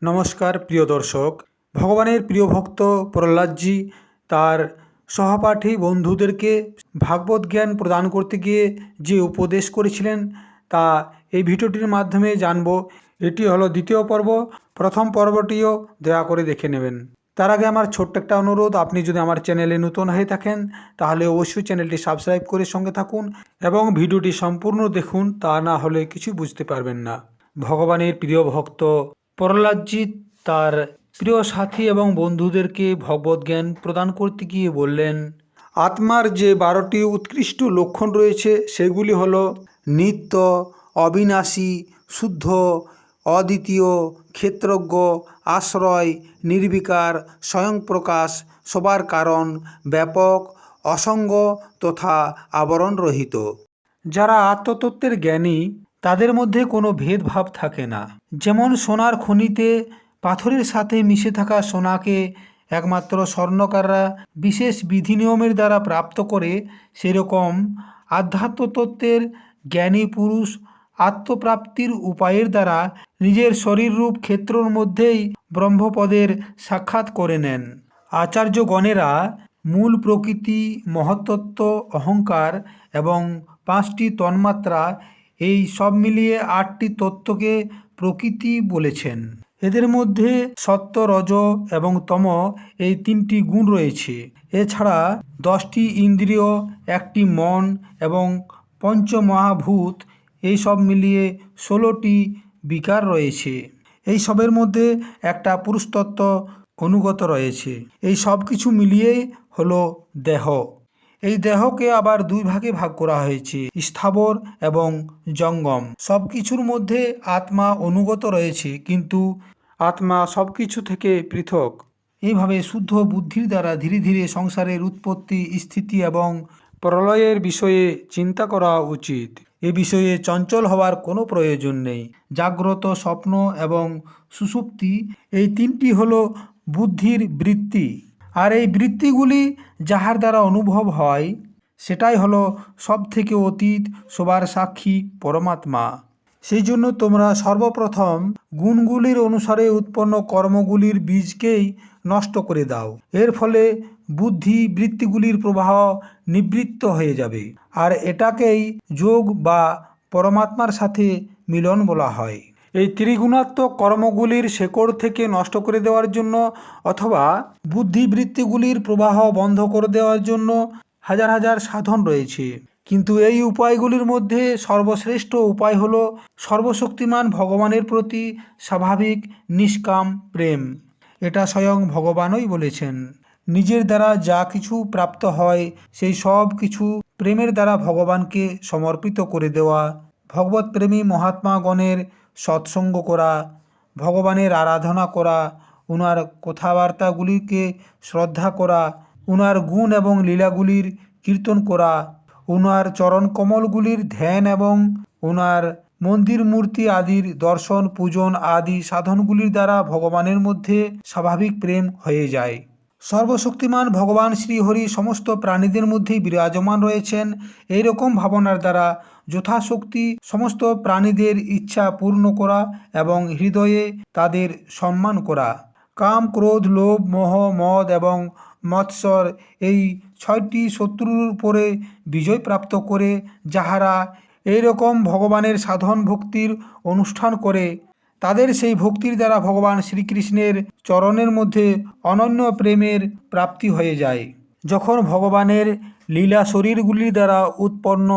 নমস্কার প্রিয় দর্শক। ভগবানের প্রিয় ভক্ত প্রহ্লাদজি তার সহপাঠী বন্ধুদেরকে ভাগবত জ্ঞান প্রদান করতে গিয়ে যে উপদেশ করেছিলেন তা এই ভিডিওটির মাধ্যমে জানব। এটি হলো দ্বিতীয় পর্ব। প্রথম পর্বটিও দয়া করে দেখে নেবেন। তার আগে আমার ছোট্ট একটা অনুরোধ, আপনি যদি আমার চ্যানেলে নতুন হয়ে থাকেন তাহলে অবশ্যই চ্যানেলটি সাবস্ক্রাইব করে সঙ্গে থাকুন এবং ভিডিওটি সম্পূর্ণ দেখুন, তা না হলে কিছু বুঝতে পারবেন না। ভগবানের প্রিয় ভক্ত প্রহ্লাদজি তার প্রিয় সাথী এবং বন্ধুদেরকে ভগবত জ্ঞান প্রদান করতে গিয়ে বললেন, আত্মার যে 12টি উৎকৃষ্ট লক্ষণ রয়েছে সেগুলি হলো নিত্য, অবিনাশী, শুদ্ধ, অদ্বিতীয়, ক্ষেত্রজ্ঞ, আশ্রয়, নির্বিকার, স্বয়ংপ্রকাশ, সবার কারণ, ব্যাপক, অসঙ্গ তথা আবরণরহিত। যারা আত্মতত্ত্বের জ্ঞানী তাদের মধ্যে কোনো ভেদভাব থাকে না। যেমন সোনার খনিতে পাথরের সাথে মিশে থাকা সোনাকে একমাত্র স্বর্ণকাররা বিশেষ বিধিনিয়মের দ্বারা প্রাপ্ত করে, সেরকম আধ্যাত্মতত্ত্বের জ্ঞানী পুরুষ আত্মপ্রাপ্তির উপায়ের দ্বারা নিজের শরীররূপ ক্ষেত্রর মধ্যেই ব্রহ্মপদের সাক্ষাৎ করে নেন। আচার্যগণেরা মূল প্রকৃতি, মহত্তত্ত্ব, অহংকার এবং 5টি তন্মাত্রা, এই সব মিলিয়ে 8টি তত্ত্বকে প্রকৃতি বলেছেন। এদের মধ্যে সত্য, রজ এবং তম এই 3টি গুণ রয়েছে। এছাড়া 10টি ইন্দ্রিয়, 1টি মন এবং পঞ্চমহাভূত, এই সব মিলিয়ে 16টি বিকার রয়েছে। এই সবের মধ্যে একটা পুরুষতত্ত্ব অনুগত রয়েছে। এই সব কিছু মিলিয়েই হলো দেহ। এই দেহকে আবার 2 ভাগে ভাগ করা হয়েছে, স্থাবর এবং জঙ্গম। সব কিছুর মধ্যে আত্মা অনুগত রয়েছে, কিন্তু আত্মা সব কিছু থেকে পৃথক। এইভাবে শুদ্ধ বুদ্ধির দ্বারা ধীরে ধীরে সংসারের উৎপত্তি, স্থিতি এবং প্রলয়ের বিষয়ে চিন্তা করা উচিত। এ বিষয়ে চঞ্চল হওয়ার কোনো প্রয়োজন নেই। জাগ্রত, স্বপ্ন এবং সুষুপ্তি, এই 3টি হলো বুদ্ধির বৃত্তি। আর এই বৃত্তিগুলি যাহার দ্বারা অনুভব হয় সেটাই হলো সব থেকে অতীত, সবার সাক্ষী পরমাত্মা। সেই জন্য তোমরা সর্বপ্রথম গুণগুলির অনুসারে উৎপন্ন কর্মগুলির বীজকেই নষ্ট করে দাও। এর ফলে বুদ্ধি বৃত্তিগুলির প্রবাহ নিবৃত্ত হয়ে যাবে। আর এটাকেই যোগ বা পরমাত্মার সাথে মিলন বলা হয়। এই ত্রিগুণাত্মক কর্মগুলির শেকড় থেকে নষ্ট করে দেওয়ার জন্য অথবা বুদ্ধিবৃত্তিগুলির প্রবাহ বন্ধ করে দেওয়ার জন্য হাজার হাজার সাধন রয়েছে। কিন্তু এই উপায়গুলির মধ্যে সর্বশ্রেষ্ঠ উপায় হলো সর্বশক্তিমান ভগবানের প্রতি স্বাভাবিক নিষ্কাম প্রেম। এটা স্বয়ং ভগবানই বলেছেন। নিজের দ্বারা যা কিছু প্রাপ্ত হয় সেই সব কিছু প্রেমের দ্বারা ভগবানকে সমর্পিত করে দেওয়া, ভগবত প্রেমী মহাত্মাগণের সৎসঙ্গ করা, ভগবানের আরাধনা করা, ওনার কথাবার্তাগুলিকে শ্রদ্ধা করা, ওনার গুণ এবং লীলাগুলির কীর্তন করা, ওনার চরণকমলগুলির ধ্যান এবং ওনার মন্দির মূর্তি আদির দর্শন, পূজন আদি সাধনগুলির দ্বারা ভগবানের মধ্যে স্বাভাবিক প্রেম হয়ে যায়। সর্বশক্তিমান ভগবান শ্রীহরি সমস্ত প্রাণীদের মধ্যেই বিরাজমান রয়েছেন। এইরকম ভাবনার দ্বারা যথাশক্তি সমস্ত প্রাণীদের ইচ্ছা পূর্ণ করা এবং হৃদয়ে তাদের সম্মান করা। কাম, ক্রোধ, লোভ, মোহ, মদ এবং মৎসর, এই 6টি শত্রুর উপরে বিজয় প্রাপ্ত করে যাহারা এইরকম ভগবানের সাধন ভক্তির অনুষ্ঠান করে, তাদের সেই ভক্তির দ্বারা ভগবান শ্রীকৃষ্ণের চরণের মধ্যে অনন্য প্রেমের প্রাপ্তি হয়ে যায়। যখন ভগবানের লীলা শরীরগুলির দ্বারা উৎপন্ন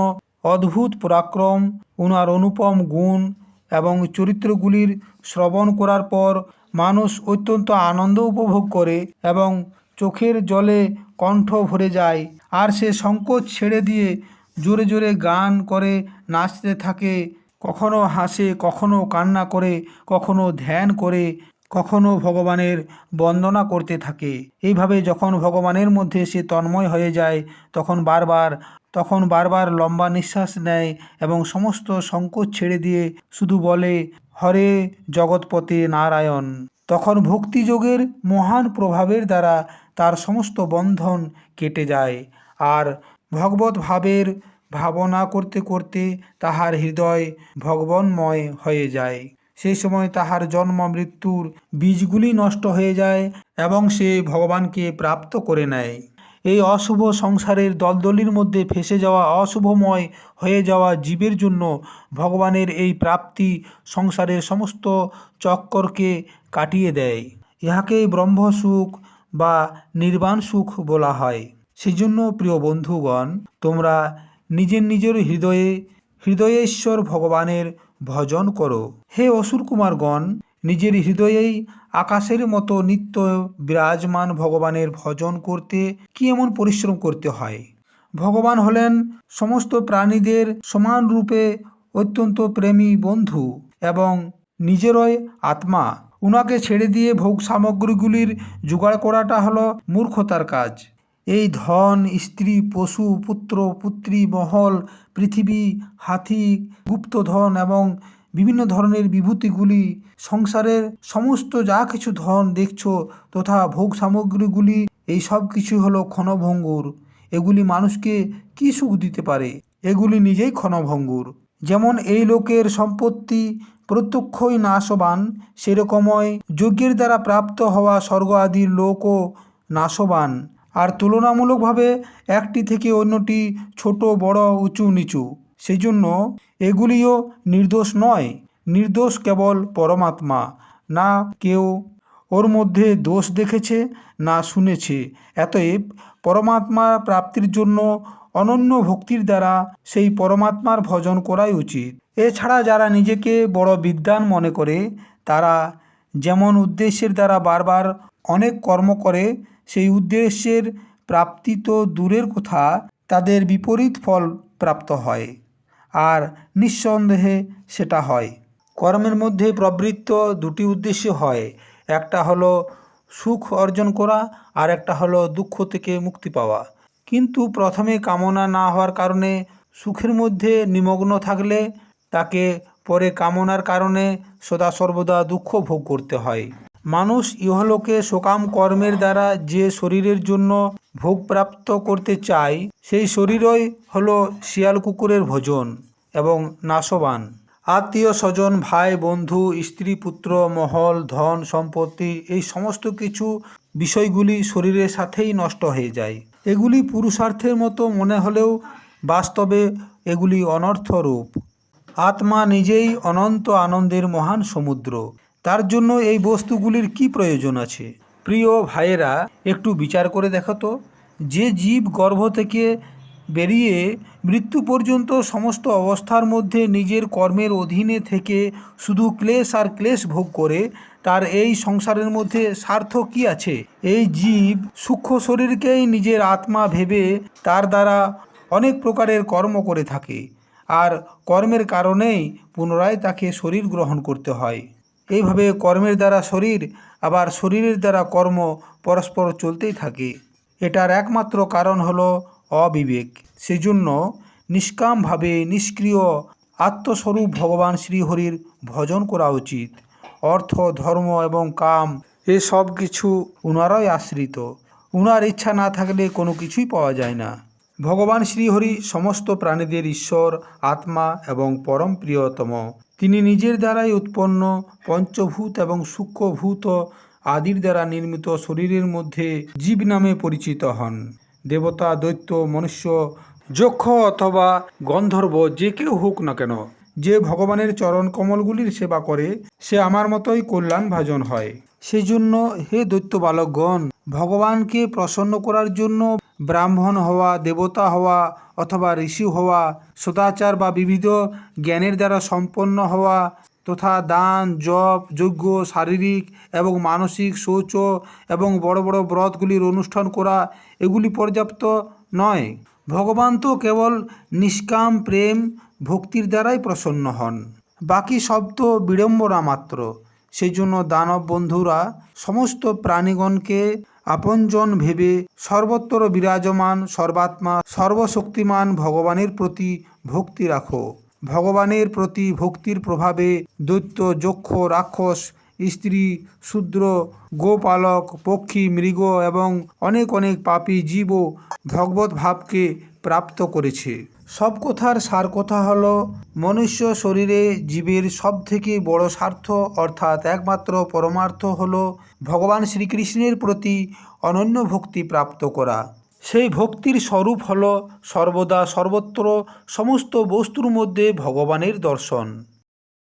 অদ্ভুত পরাক্রম, ওনার অনুপম গুণ এবং চরিত্রগুলির শ্রবণ করার পর মানুষ অত্যন্ত আনন্দ উপভোগ করে এবং চোখের জলে কণ্ঠ ভরে যায়, আর সে সংকোচ ছেড়ে দিয়ে জোরে জোরে গান করে নাচতে থাকে, কখনো হাসে, কখনো কান্না করে, কখনো ধ্যান করে, কখনো ভগবানের বন্দনা করতে থাকে। এইভাবে যখন ভগবানের মধ্যে সে তন্ময় হয়ে যায় তখন বারবার লম্বা নিঃশ্বাস নেয় এবং সমস্ত সংকোচ ছেড়ে দিয়ে শুধু বলে, হরে জগৎপতে নারায়ণ। তখন ভক্তিযোগের মহান প্রভাবের দ্বারা তার সমস্ত বন্ধন কেটে যায়, আর ভগবত ভাবের ভাবনা করতে করতে তাহার হৃদয় ভগবানময় হয়ে যায়। সেই সময় তাহার জন্ম মৃত্যুর বীজগুলি নষ্ট হয়ে যায় এবং সে ভগবানকে প্রাপ্ত করে নেয়। এই অশুভ সংসারের দলদলির মধ্যে ফেসে যাওয়া অশুভময় হয়ে যাওয়া জীবের জন্য ভগবানের এই প্রাপ্তি সংসারের সমস্ত চক্করকে কাটিয়ে দেয়। ইহাকেই ব্রহ্মসুখ বা নির্বাণ সুখ বলা হয়। সেই জন্য প্রিয় বন্ধুগণ, তোমরা নিজের নিজের হৃদয়েশ্বর ভগবানের ভজন করো। হে অসুর কুমারগণ, নিজের হৃদয়েই আকাশের মতো নিত্য বিরাজমান ভগবানের ভজন করতে কি এমন পরিশ্রম করতে হয়? ভগবান হলেন সমস্ত প্রাণীদের সমান রূপে অত্যন্ত প্রেমী বন্ধু এবং নিজেরই আত্মা। উনাকে ছেড়ে দিয়ে ভোগ সামগ্রীগুলির জোগাড় করাটা হলো মূর্খতার কাজ। এই ধন, স্ত্রী, পশু, পুত্র, পুত্রী, মহল, পৃথিবী, হাতি, গুপ্তধন এবং বিভিন্ন ধরনের বিভূতিগুলি, সংসারের সমস্ত যা কিছু ধন দেখছো তথা ভোগ সামগ্রীগুলি, এই সব কিছু হলো ক্ষণভঙ্গুর। এগুলি মানুষকে কি সুখ দিতে পারে? এগুলি নিজেই ক্ষণভঙ্গুর। যেমন এই লোকের সম্পত্তি প্রত্যক্ষই নাশবান, সেরকমই যজ্ঞের দ্বারা প্রাপ্ত হওয়া স্বর্গ আদির লোকও নাশবান। আর তুলনামূলকভাবে একটি থেকে অন্যটি ছোট বড় উঁচু নিচু। সেই জন্য এগুলিও নির্দোষ নয়। নির্দোষ কেবল পরমাত্মা। না কেউ ওর মধ্যে দোষ দেখেছে না শুনেছে। অতএব পরমাত্মা প্রাপ্তির জন্য অনন্য ভক্তির দ্বারা সেই পরমাত্মার ভজন করাই উচিত। এছাড়া যারা নিজেকে বড় বিদ্বান মনে করে, তারা যেমন উদ্দেশ্যের দ্বারা বারবার অনেক কর্ম করে, সেই উদ্দেশ্যের প্রাপ্তি তো দূরের কথা, তাদের বিপরীত ফল প্রাপ্ত হয়। আর নিঃসন্দেহে সেটা হয়। কর্মের মধ্যে প্রবৃত্ত দুটি উদ্দেশ্য হয়। একটা হলো সুখ অর্জন করা, আর একটা হলো দুঃখ থেকে মুক্তি পাওয়া। কিন্তু প্রথমে কামনা না হওয়ার কারণে সুখের মধ্যে নিমগ্ন থাকলে তাকে পরে কামনার কারণে সদা সর্বদা দুঃখ ভোগ করতে হয়। মানুষ ইহলোকে সকাম কর্মের দ্বারা যে শরীরের জন্য ভোগ প্রাপ্ত করতে চায়, সেই শরীরই হলো শিয়াল কুকুরের ভোজন এবং নাশবান। আত্মীয় স্বজন, ভাই বন্ধু, স্ত্রী পুত্র, মহল, ধন সম্পত্তি, এই সমস্ত কিছু বিষয়গুলি শরীরের সাথেই নষ্ট হয়ে যায়। এগুলি পুরুষার্থের মতো মনে হলেও বাস্তবে এগুলি অনর্থ রূপ। আত্মা নিজেই অনন্ত আনন্দের মহান সমুদ্র। তার জন্য এই বস্তুগুলির কি প্রয়োজন আছে? প্রিয় ভাইয়েরা, একটু বিচার করে দেখো তো, যে জীব গর্ভ থেকে বেরিয়ে মৃত্যু পর্যন্ত সমস্ত অবস্থার মধ্যে নিজের কর্মের অধীনে থেকে শুধু ক্লেশ আর ক্লেশ ভোগ করে, তার এই সংসারের মধ্যে স্বার্থ কি আছে? এই জীব সূক্ষ্ম শরীরকেই নিজের আত্মা ভেবে তার দ্বারা অনেক প্রকারের কর্ম করে থাকে, আর কর্মের কারণেই পুনরায় তাকে শরীর গ্রহণ করতে হয়। এইভাবে কর্মের দ্বারা শরীর, আবার শরীরের দ্বারা কর্ম পরস্পর চলতেই থাকে। এটার একমাত্র কারণ হলো অবিবেক। সেই জন্য নিষ্কামভাবে নিষ্ক্রিয় আত্মস্বরূপ ভগবান শ্রীহরির ভজন করা উচিত। অর্থ, ধর্ম এবং কাম এসব কিছু উনারই আশ্রিত। উনার ইচ্ছা না থাকলে কোনো কিছুই পাওয়া যায় না। ভগবান শ্রীহরি সমস্ত প্রাণীদের ঈশ্বর, আত্মা এবং পরম প্রিয়তম। তিনি নিজের দ্বারাই উৎপন্ন পঞ্চভূত এবং সূক্ষ্মভূত আদির দ্বারা নির্মিত শরীরের মধ্যে জীব নামে পরিচিত হন। দেবতা, দৈত্য, মনুষ্য, যক্ষ অথবা গন্ধর্ব যে কেউ হোক না কেন, যে ভগবানের চরণ কমলগুলির সেবা করে, সে আমার মতোই কল্যাণ ভাজন হয়। সেই জন্য হে দৈত্য বালকগণ, ভগবানকে প্রসন্ন করার জন্য ব্রাহ্মণ হওয়া, দেবতা হওয়া অথবা ঋষি হওয়া, সদাচার বা বিবিধ জ্ঞানের দ্বারা সম্পন্ন হওয়া তথা দান, জপ, যজ্ঞ, শারীরিক এবং মানসিক শৌচ এবং বড় বড় ব্রতগুলির অনুষ্ঠান করা, এগুলি পর্যাপ্ত নয়। ভগবান তো কেবল নিষ্কাম প্রেম ভক্তির দ্বারাই প্রসন্ন হন। বাকি সব তো বিড়ম্বনা মাত্র। সেই জন্য দানব বন্ধুরা সমস্ত প্রাণীগণকে আপনজন ভেবে সর্বত্র বিরাজমান সর্বাত্মা সর্বশক্তিমান ভগবানের প্রতি ভক্তি রাখো। ভগবানের প্রতি ভক্তির প্রভাবে দৈত্য, যক্ষ, রাক্ষস, স্ত্রী, শূদ্র, গোপালক, পক্ষী, মৃগ এবং অনেক অনেক পাপী জীবও ভগবত ভাবকে প্রাপ্ত করেছে। সব কথার সার কথা হলো, মনুষ্য শরীরে জীবের সবথেকে বড় স্বার্থ অর্থাৎ একমাত্র পরমার্থ হলো ভগবান শ্রীকৃষ্ণের প্রতি অনন্য ভক্তি প্রাপ্ত করা। সেই ভক্তির স্বরূপ হলো সর্বদা সর্বত্র সমস্ত বস্তুর মধ্যে ভগবানের দর্শন।